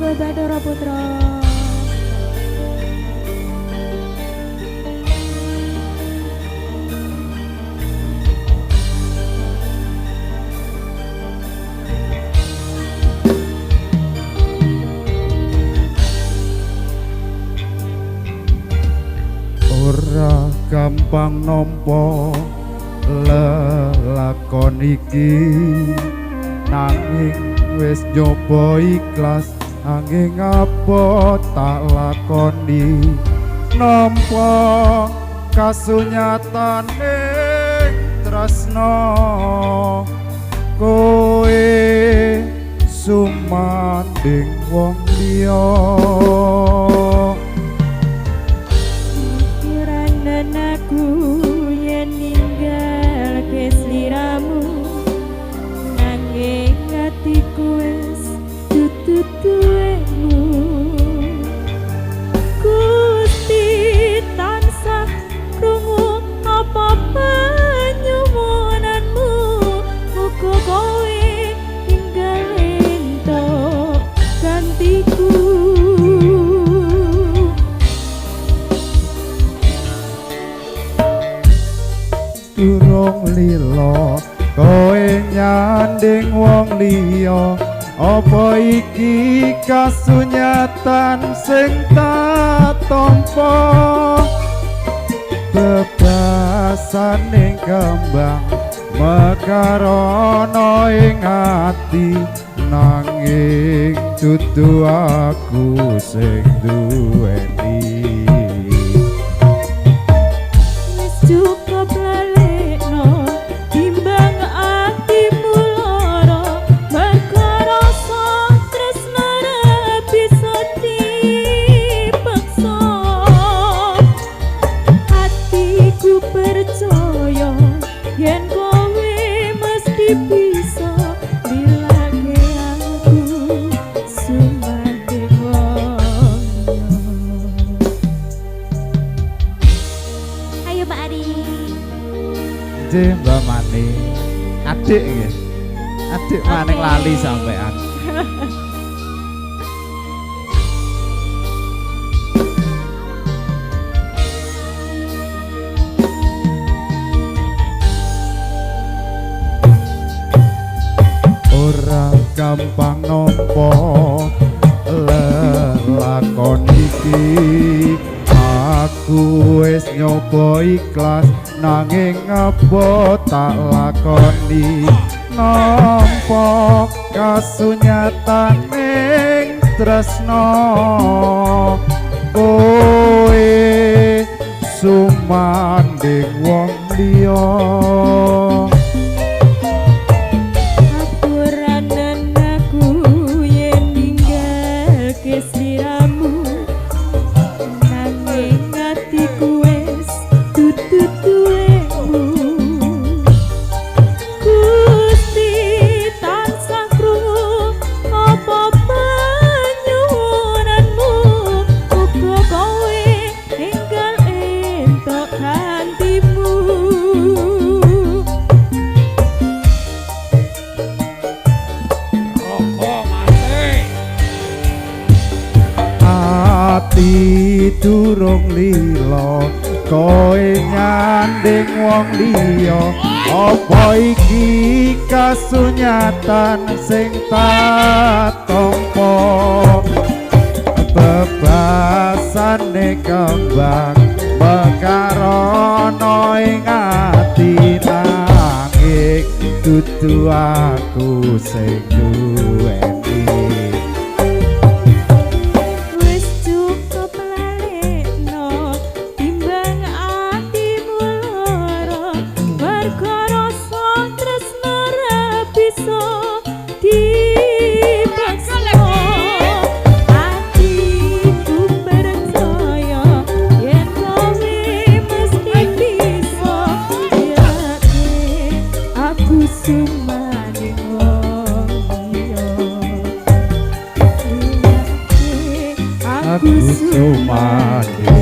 Bathara Putra. Ora gampang nampa lelakon iki, nanging wis nyoba ikhlas, nanging apa tak lakoni, nampa kasunyatane tresno kowe sumanding wong liya. Aku yen ninggal ke sliramu, nanging atiku wis dudu duwemu. Gusti tansah krungu apa panyuwunanmu, muga kowe tinggal entuk gantiku. Durung lila kowe nyanding wong liya, apa iki kasunyatan sing tak tampa? Bebasan ning kembang mekar ana ing ati, nanging dudu aku sing duweni. Bisa bilake aku sumanding wong liya. Ayo Pak Ari. Nggih Mbak Mani. Adik nggih. Adik maning lali sampean. Ora gampang nampa lelakon iki, aku wis nyoba ikhlas, nanging apa tak lakoni, nampa kasunyataning tresno kowe sumanding wong liya. Durung lila kowe nyanding wong liya, apa iki kasunyatan sing tak tampa? Bebasane kembang mekar ana ing ati, nanging dudu aku sing duweni. Aku sumanding